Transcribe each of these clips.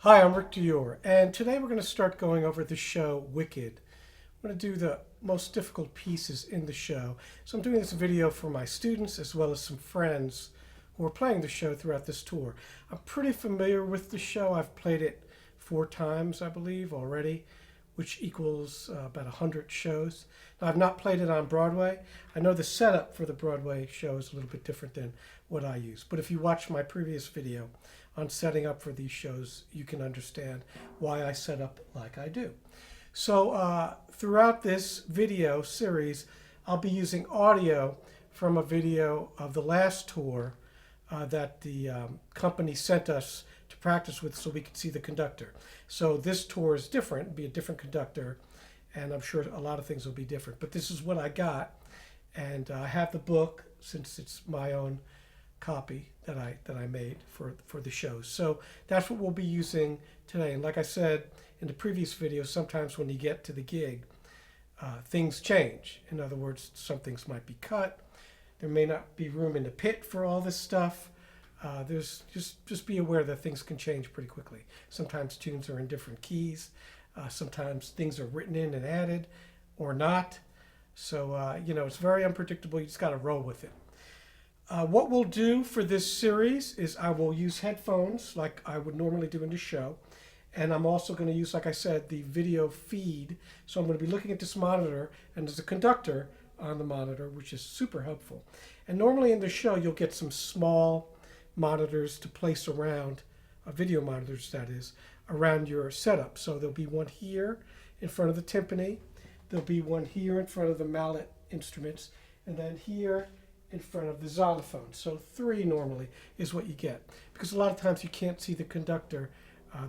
Hi, I'm Rick Dior, and today we're going to start going over the show Wicked. I'm going to do the most difficult pieces in the show. So I'm doing this video for my students as well as some friends who are playing the show throughout this tour. I'm pretty familiar with the show. I've played it 4 times, I believe, already, which equals about 100 shows. Now, I've not played it on Broadway. I know the setup for the Broadway show is a little bit different than what I use. But if you watch my previous video on setting up for these shows, you can understand why I set up like I do. So throughout this video series, I'll be using audio from a video of the last tour that the company sent us to practice with so we could see the conductor. So this tour is different, it'll be a different conductor, and I'm sure a lot of things will be different. But this is what I got, and I have the book since it's my own copy that I made for the shows. So that's what we'll be using today. And like I said in the previous video, sometimes when you get to the gig, things change. In other words, some things might be cut. There may not be room in the pit for all this stuff. There's just be aware that things can change pretty quickly. Sometimes tunes are in different keys. Sometimes things are written in and added or not. So, it's very unpredictable. You just got to roll with it. What we'll do for this series is I will use headphones like I would normally do in the show. And I'm also going to use, like I said, the video feed. So I'm going to be looking at this monitor, and there's a conductor on the monitor, which is super helpful. And normally in the show, you'll get some small monitors to place around, video monitors that is, around your setup. So there'll be one here in front of the timpani. There'll be one here in front of the mallet instruments. And then here in front of the xylophone. So 3 normally is what you get. Because a lot of times you can't see the conductor.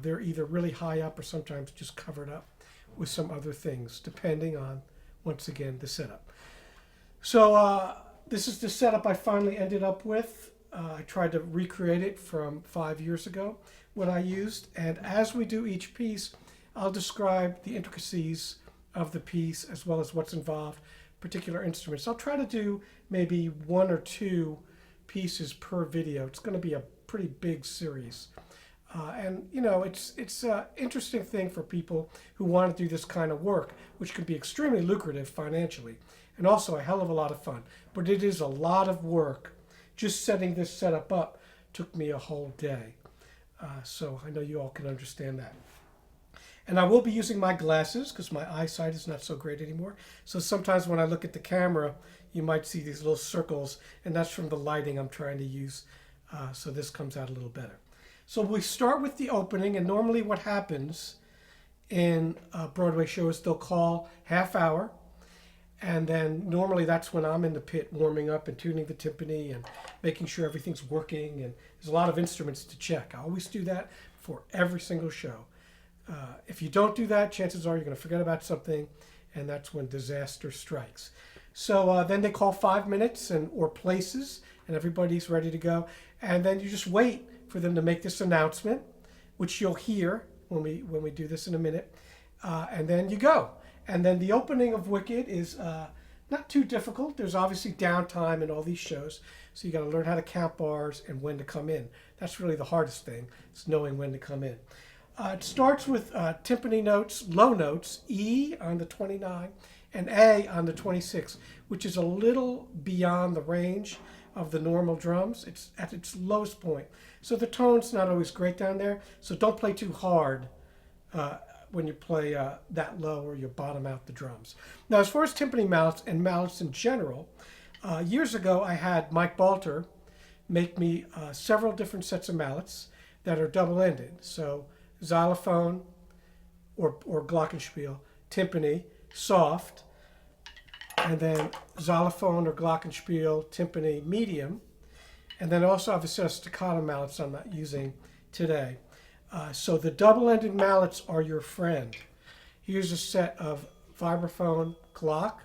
They're either really high up or sometimes just covered up with some other things, depending on, once again, the setup. So this is the setup I finally ended up with. I tried to recreate it from 5 years ago, what I used. And as we do each piece, I'll describe the intricacies of the piece as well as what's involved, particular instruments. I'll try to do maybe 1 or 2 pieces per video. It's going to be a pretty big series. It's an interesting thing for people who want to do this kind of work, which can be extremely lucrative financially and also a hell of a lot of fun. But it is a lot of work. Just setting this setup up took me a whole day. So I know you all can understand that. And I will be using my glasses because my eyesight is not so great anymore. So sometimes when I look at the camera, you might see these little circles, and that's from the lighting I'm trying to use. So this comes out a little better. So we start with the opening, and normally what happens in a Broadway show is they'll call half hour, and then normally that's when I'm in the pit warming up and tuning the timpani and making sure everything's working, and there's a lot of instruments to check. I always do that for every single show. If you don't do that, chances are you're going to forget about something, and that's when disaster strikes. So then they call 5 minutes or places, and everybody's ready to go. And then you just wait for them to make this announcement, which you'll hear when we do this in a minute. And then you go. And then the opening of Wicked is not too difficult. There's obviously downtime in all these shows, so you got to learn how to count bars and when to come in. That's really the hardest thing, is knowing when to come in. It starts with timpani notes, low notes, E on the 29 and A on the 26, which is a little beyond the range of the normal drums. It's at its lowest point. So the tone's not always great down there, so don't play too hard when you play that low or you bottom out the drums. Now, as far as timpani mallets and mallets in general, years ago I had Mike Balter make me several different sets of mallets that are double-ended. So xylophone or glockenspiel, timpani, soft, and then xylophone or glockenspiel, timpani, medium, and then also I have a set of staccato mallets I'm not using today. So the double-ended mallets are your friend. Here's a set of vibraphone Glock.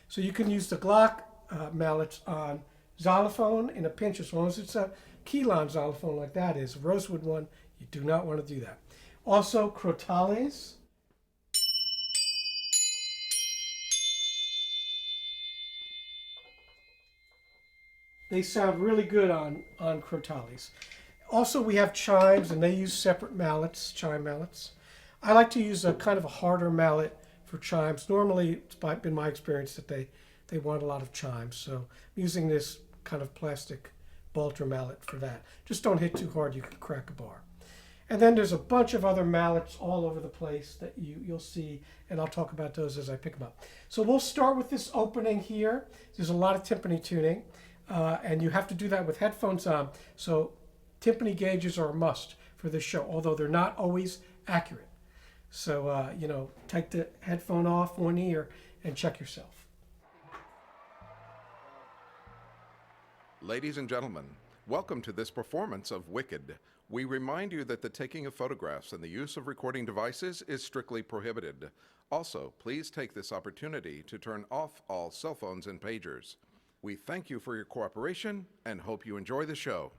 So you can use the Glock mallets on xylophone in a pinch as long as it's a Keylon xylophone like that is. A rosewood one, you do not want to do that. Also, crotales. They sound really good on crotales. Also, we have chimes, and they use separate mallets, chime mallets. I like to use a kind of a harder mallet for chimes. Normally, it's been my experience that they want a lot of chimes, so I'm using this kind of plastic Balter mallet for that. Just don't hit too hard, you can crack a bar. And then there's a bunch of other mallets all over the place that you'll see, and I'll talk about those as I pick them up. So we'll start with this opening here. There's a lot of timpani tuning, and you have to do that with headphones on. So timpani gauges are a must for this show, although they're not always accurate. So, take the headphone off one ear and check yourself. Ladies and gentlemen, welcome to this performance of Wicked. We remind you that the taking of photographs and the use of recording devices is strictly prohibited. Also, please take this opportunity to turn off all cell phones and pagers. We thank you for your cooperation and hope you enjoy the show.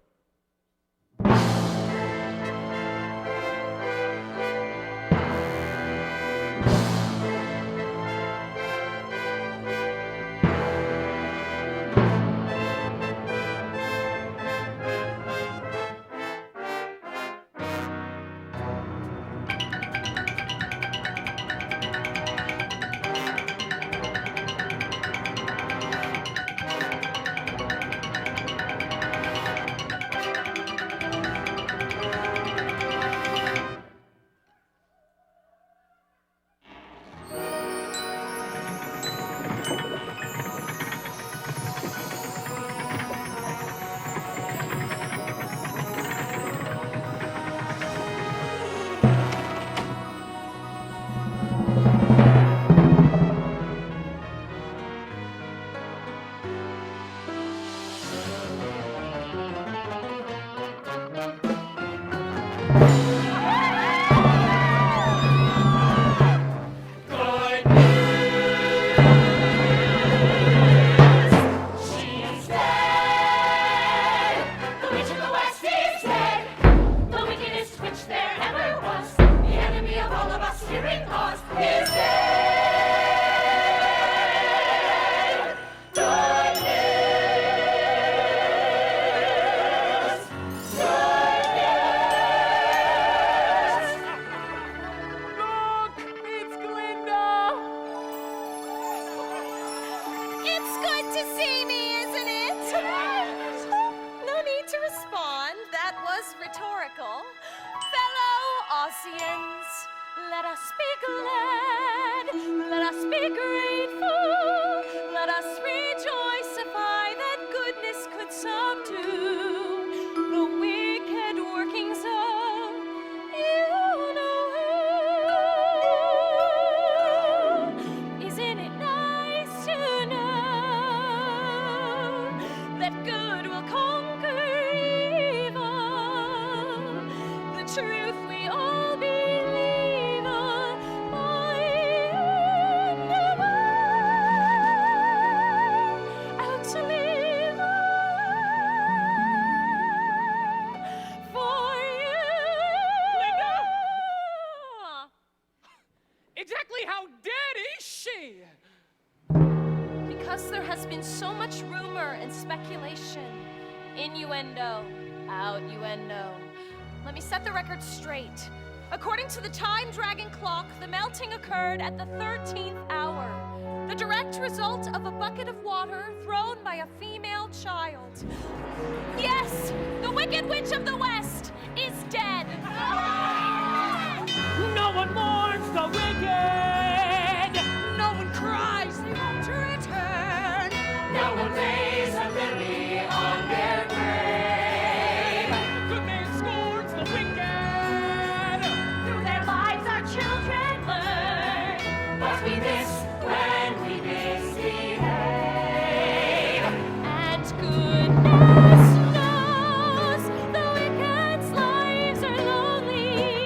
Let us be glad, let us be grateful, let us rejoicify that goodness could subdue the wicked workings of you know who. Isn't it nice to know that good will conquer evil? The truth we all believe on by and out to live for you. Linda! Exactly how dead is she? Because there has been so much rumor and speculation, innuendo, outuendo. Let me set the record straight. According to the Time Dragon clock, the melting occurred at the 13th hour, the direct result of a bucket of water thrown by a female child. Yes, the Wicked Witch of the West is dead. No one mourns the wicked! No one cries they won't return. No one lays a lily on their grave. The good man scorns the wicked! Through their lives our children learn. Must be this when we misbehave. And goodness knows the wicked's lives are lonely.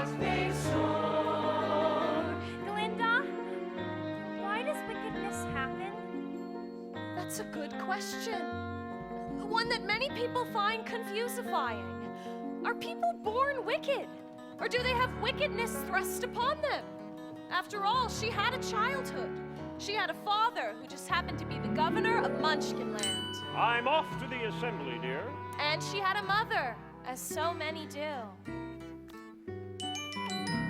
was made sore. Glinda, why does wickedness happen? That's a good question. One that many people find confusifying. Are people born wicked? Or do they have wickedness thrust upon them? After all, she had a childhood. She had a father who just happened to be the governor of Munchkinland. I'm off to the assembly, dear. And she had a mother, as so many do.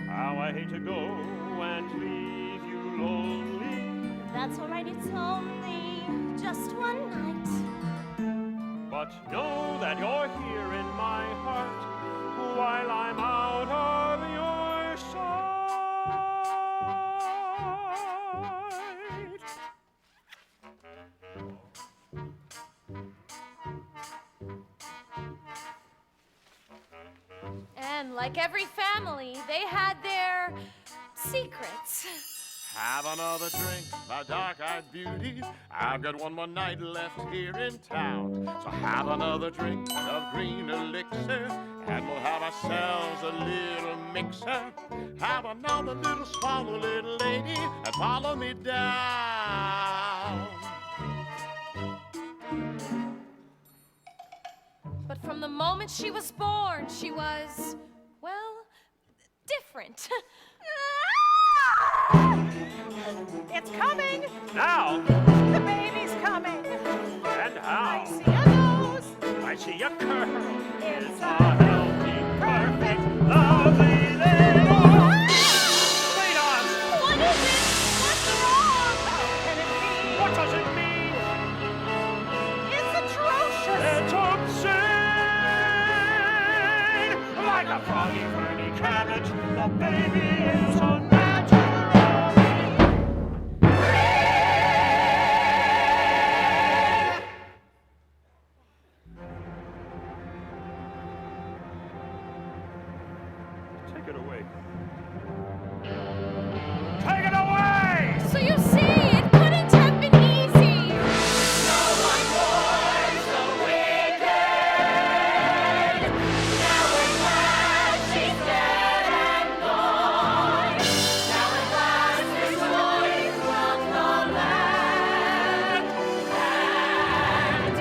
How I hate to go and leave you lonely. That's all right, it's only just one night. But know that you're here in my heart while I'm out of your sight. And like every family, they had their secrets. Have another drink, my dark-eyed beauty. I've got one more night left here in town. So have another drink of green elixir, and we'll have ourselves a little mixer. Have another little swallow, little lady, and follow me down. But from the moment she was born, she was, well, different. It's coming! Now, The baby's coming! and how? I see a nose! I see a curl. It's a a healthy, perfect, lovely little sweetheart. What is it? What's wrong? How can it be? What does it mean? It's atrocious! It's obscene. Like a froggy, ferny cabbage, the baby is unnatural. Take it away. Take it away! So you see, it couldn't have been easy. No one mourns the wicked. Now at last she's dead and gone. Now at last this boy from the land. And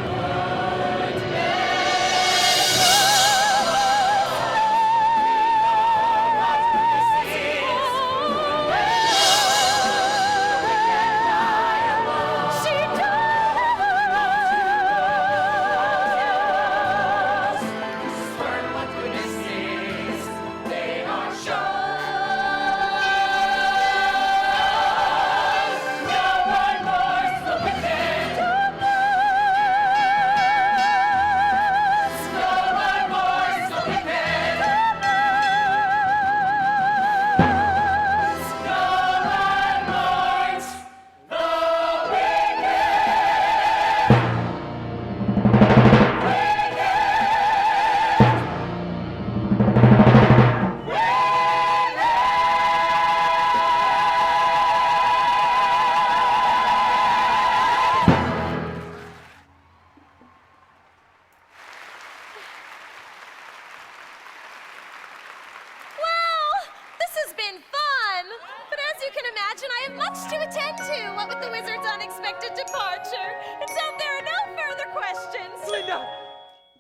Well, this has been fun. But as you can imagine, I have much to attend to, what with the wizard's unexpected departure. And so there are no further questions. Glinda!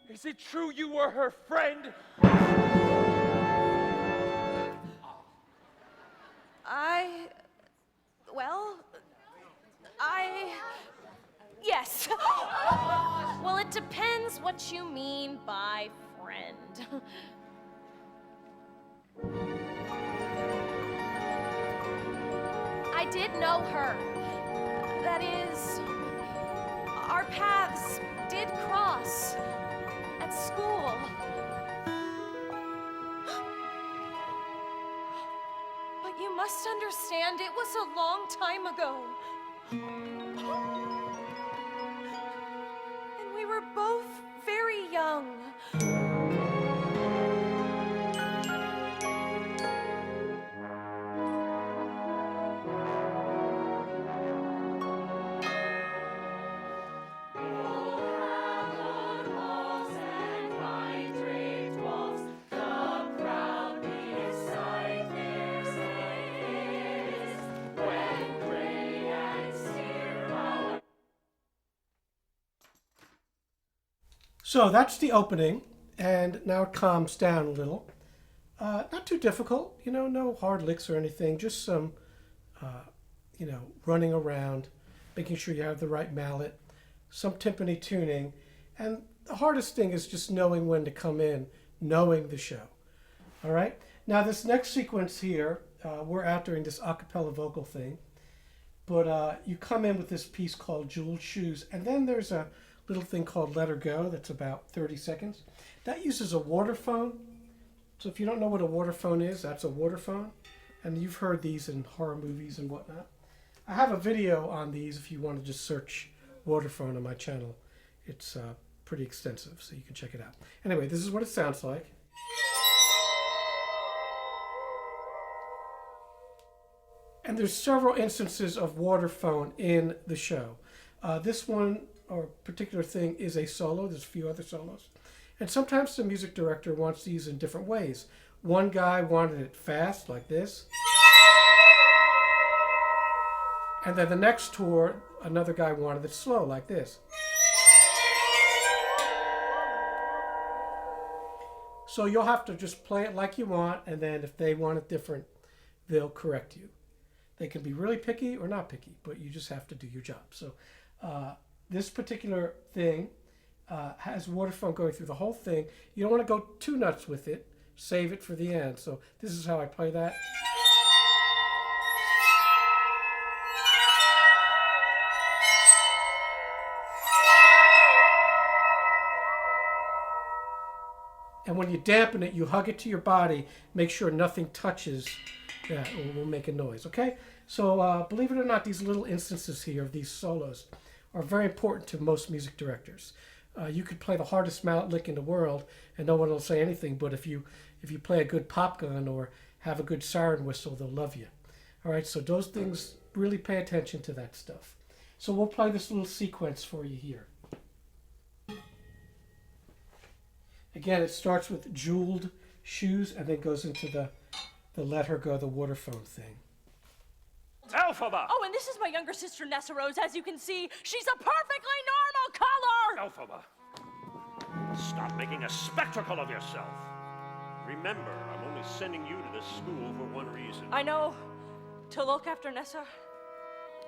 Is it true you were her friend? Yes. Well, it depends what you mean by friend. I did know her. That is, our paths did cross at school. But you must understand, it was a long time ago. And we were both very young. Walls and vine-draped walls, the proud Messiah. So that's the opening, and now it calms down a little. Not too difficult, no hard licks or anything, just some, running around, making sure you have the right mallet, some timpani tuning, and the hardest thing is just knowing when to come in, knowing the show. All right? Now this next sequence here, we're out during this a cappella vocal thing, but you come in with this piece called Jeweled Shoes, and then there's a little thing called Let Her Go that's about 30 seconds. That uses a waterphone. So if you don't know what a waterphone is, that's a waterphone. And you've heard these in horror movies and whatnot. I have a video on these if you want to just search waterphone on my channel. It's pretty extensive, so you can check it out. Anyway, this is what it sounds like. And there's several instances of waterphone in the show. This one, or particular thing, is a solo. There's a few other solos. And sometimes the music director wants these in different ways. One guy wanted it fast, like this. And then the next tour, another guy wanted it slow, like this. So you'll have to just play it like you want, and then if they want it different, they'll correct you. They can be really picky or not picky, but you just have to do your job. So this particular thing has waterphone going through the whole thing. You don't want to go too nuts with it. Save it for the end. So this is how I play that. And when you dampen it, you hug it to your body. Make sure nothing touches that or will make a noise, okay? So believe it or not, these little instances here of these solos are very important to most music directors. You could play the hardest mallet lick in the world and no one will say anything, but if you play a good pop gun or have a good siren whistle, they'll love you. All right, so those things, really pay attention to that stuff. So we'll play this little sequence for you here. Again, it starts with Jeweled Shoes and then goes into the Let Her Go, the waterphone thing. Elphaba! Oh, and this is my younger sister, Nessa Rose. As you can see, she's a perfectly normal color! Elphaba, stop making a spectacle of yourself. Remember, I'm only sending you to this school for one reason. I know. To look after Nessa.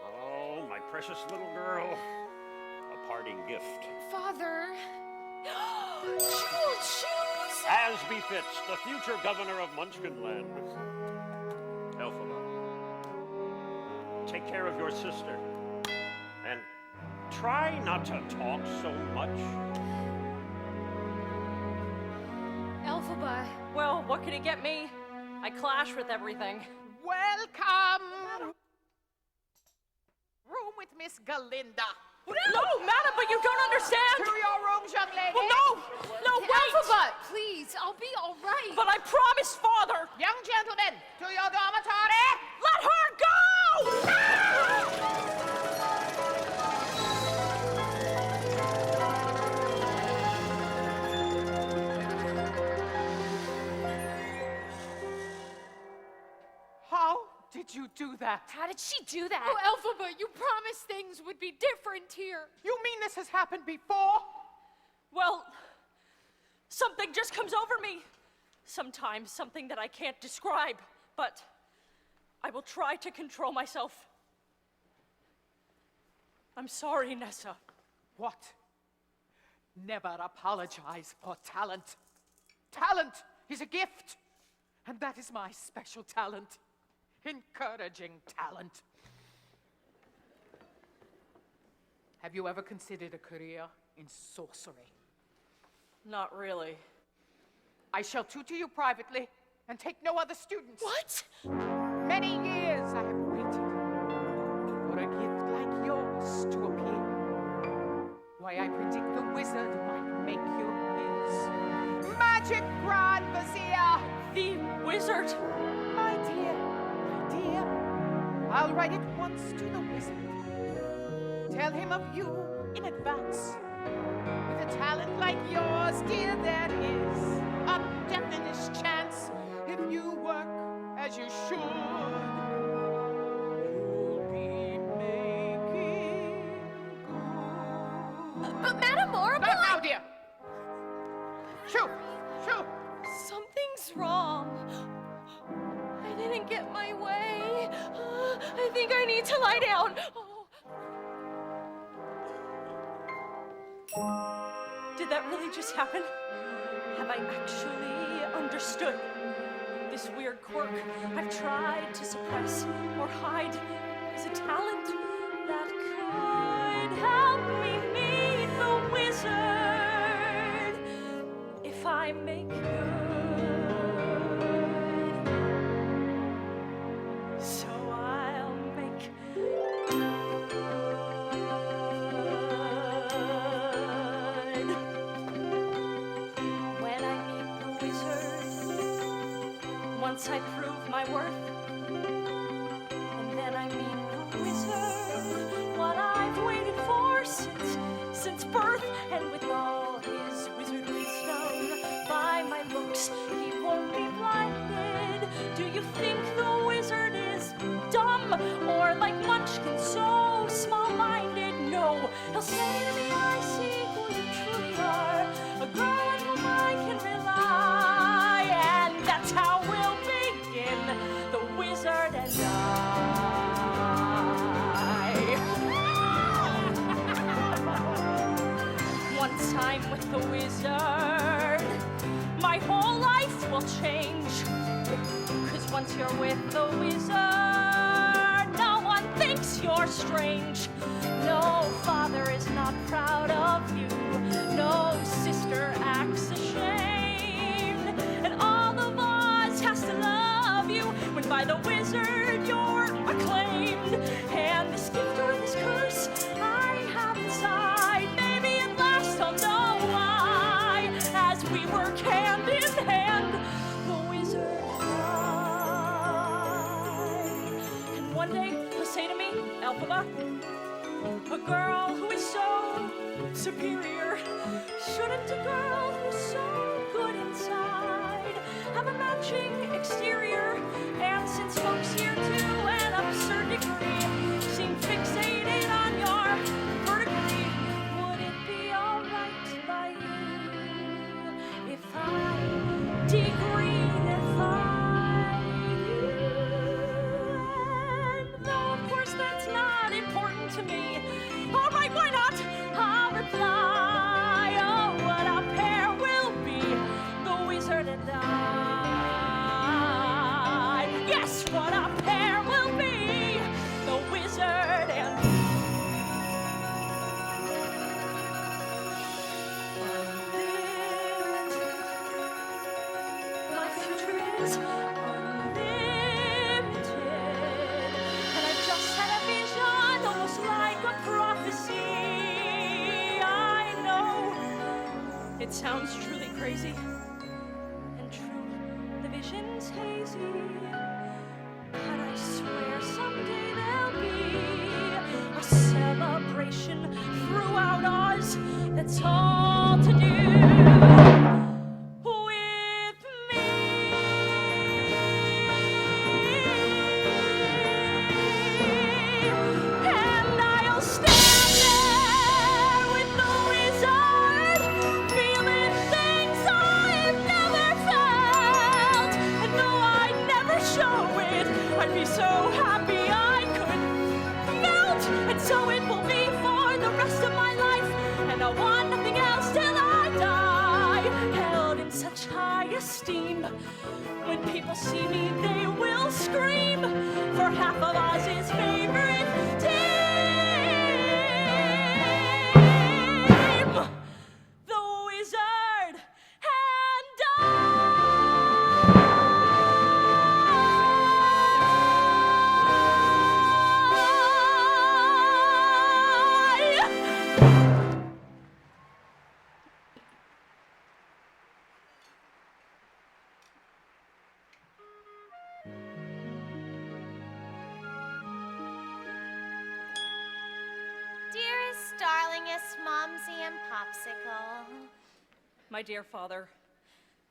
Oh, my precious little girl. A parting gift. Father. Jeweled shoes! As befits the future governor of Munchkinland. Elphaba, take care of your sister. And try not to talk so much. Elphaba. Well, what can he get me? I clash with everything. Welcome. Room with Miss Galinda. No, madam, but you don't understand! To your rooms, young lady. Well, no, wait! Elphaba, please, I'll be all right. But I promised, Father! Young gentlemen, to your dormitory. Let her go! How did you do that? How did she do that? Oh, Elphaba, you promised things would be different here. You mean this has happened before? Well, something just comes over me. Sometimes something that I can't describe, but I will try to control myself. I'm sorry, Nessa. What? Never apologize for talent. Talent is a gift, and that is my special talent. Encouraging talent. Have you ever considered a career in sorcery? Not really. I shall tutor you privately and take no other students. What? Many years I have waited for a gift like yours to appear. Why, I predict the wizard might make you his magic grand vizier. The wizard? My dear, I'll write it once to the wizard. Tell him of you in advance. With a talent like yours, dear, there is a definite chance. If you work as you should, you'll be making good. But Madame Morrible... Not now, dear. can't get my way. I think I need to lie down. Did that really just happen? Have I actually understood? This weird quirk I've tried to suppress or hide is a talent that could help me meet the wizard if I make good. So I'll make good. When I meet the wizard, once I prove my worth, and then I meet the wizard, what I've waited for since birth, and with all his wizard wisdom, by my looks he won't be blinded. Do you think the wizard is dumb, or like Munchkin so small-minded? No, he'll say to me, I see who you truly are, a girl on whom I can rely, and that's how we'll begin, the wizard and I. Once I'm with the wizard, my whole life will change. 'Cause once you're with the wizard, no one thinks you're strange. No father is not proud of you. No sister acts ashamed. And all of us has to love you when by the wizard you're acclaimed. And this gift or this curse I have inside, maybe at last I'll know why. As we work hand in hand, the wizard and I. And one day he'll say to me, Elphaba, a girl who is so superior, shouldn't a girl who's so good inside have a matching exterior? And since folks here to an absurd degree seem fixated on your verdigris, would it be alright by you if I degreenify you? And though of course that's not important to me, alright, why not? I'll reply, oh, what a pair we'll be, the wizard and I. Yes, what a pair we'll be, the wizard and my future is unlimited, and I've just had a vision, almost like a prophecy. I know it sounds truly crazy, and true, the vision's hazy, but I swear someday there'll be a celebration throughout Oz that's all to do with me. And I'll stand there with the wizard, feeling things I've never felt. And though I'd never show it, I'd be so happy I could melt. And so it will be for the rest of my life, and I want nothing else till I die. Held in such high esteem, when people see me, they will scream for half of Oz's favorite team, the wizard and I. Dearest, darlingest Momsy and Popsicle, My dear father,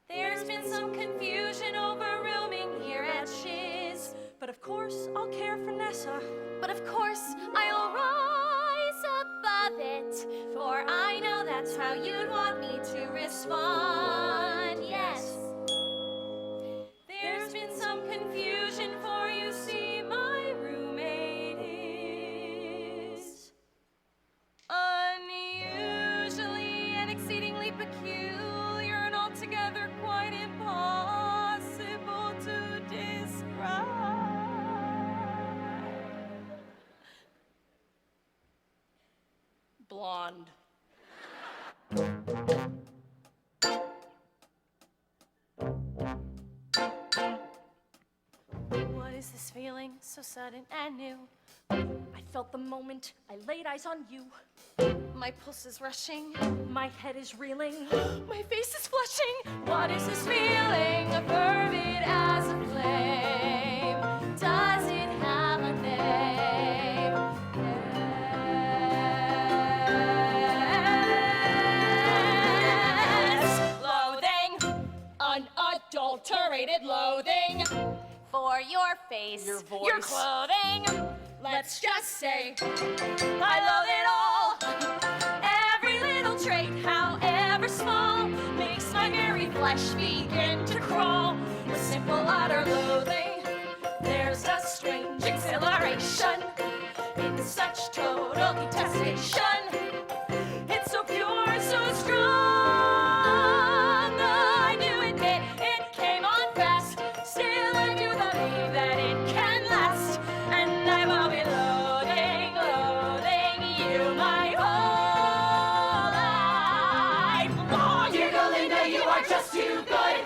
there's been some confusion over rooming here at Shiz. but of course I'll care for Nessa. But of course, I'll rise above it, for I know that's how you'd want me to respond. Yes. There's been some confusion for is this feeling so sudden and new? I felt the moment I laid eyes on you. My pulse is rushing. My head is reeling. My face is flushing. What is this feeling? Fervid as a flame. Does it have a name? Yes. Loathing. Unadulterated loathing. For your face, Your voice. your clothing. Let's just say I love it all. Every little trait, however small, makes my very flesh begin to crawl. With simple utter loathing, there's a strange exhilaration in such total detestation. It's so pure, so strong. I do admit it came on fast. Still, I do believe that it can last. And I will be loathing, loathing you my whole life long. Dear Galinda, you are just too good.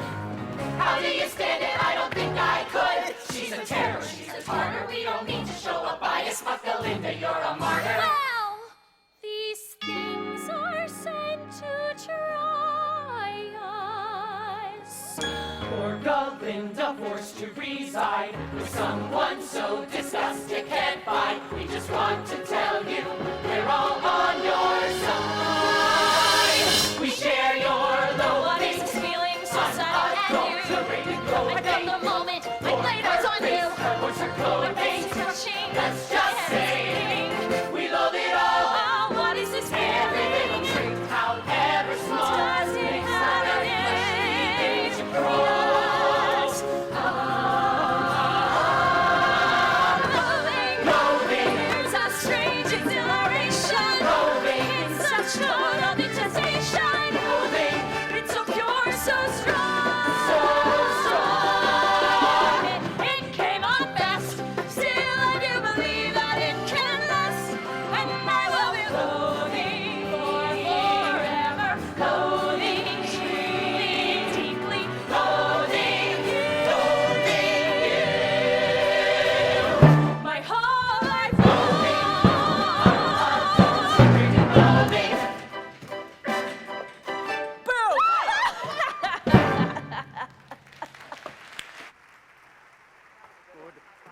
How do you stand it? I don't think I could. She's a terror, she's a tartar. We don't mean to show a bias, but Galinda, you're a martyr. Well, these things are sent to try us. Poor Galinda forced to reside with someone so disgusted can't fight. We just want to tell you we're all on your side. We share your What is loathing. this feeling so sudden and Unadulterated new? I felt the moment I laid eyes on you. Her voice, her My face clothing. is rushing. Let's just say we love it all. Oh, what is this Every little feeling? trait, however small, Does it makes have our a flesh begin to name? crawl. Loathing. There's a strange exhilaration. Loathing. It's such total detestation. Loathing. It's so pure, so strong. So strong. It came on fast. Still, I do believe that it can last. And I will be loathing forever. Loathing truly, deeply. Loathing you. My whole life Loathing.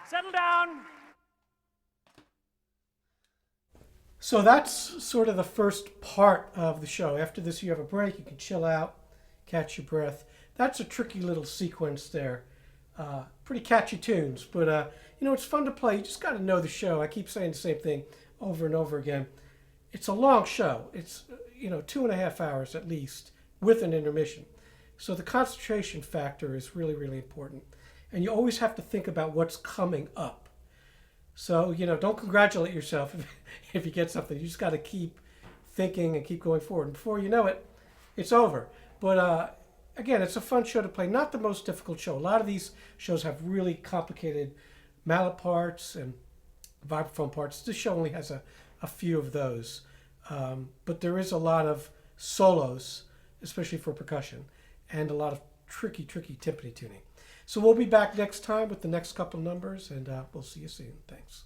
Settle down. So that's sort of the first part of the show. After this, you have a break. You can chill out, catch your breath. That's a tricky little sequence there. Pretty catchy tunes, but it's fun to play. You just got to know the show. I keep saying the same thing over and over again. It's a long show. It's 2.5 hours at least with an intermission. So the concentration factor is really, really important. And you always have to think about what's coming up. So, don't congratulate yourself if you get something. You just got to keep thinking and keep going forward. And before you know it, it's over. But again, it's a fun show to play. Not the most difficult show. A lot of these shows have really complicated mallet parts and vibraphone parts. This show only has a few of those. But there is a lot of solos, especially for percussion, and a lot of tricky timpani tuning. So we'll be back next time with the next couple numbers, and we'll see you soon. Thanks.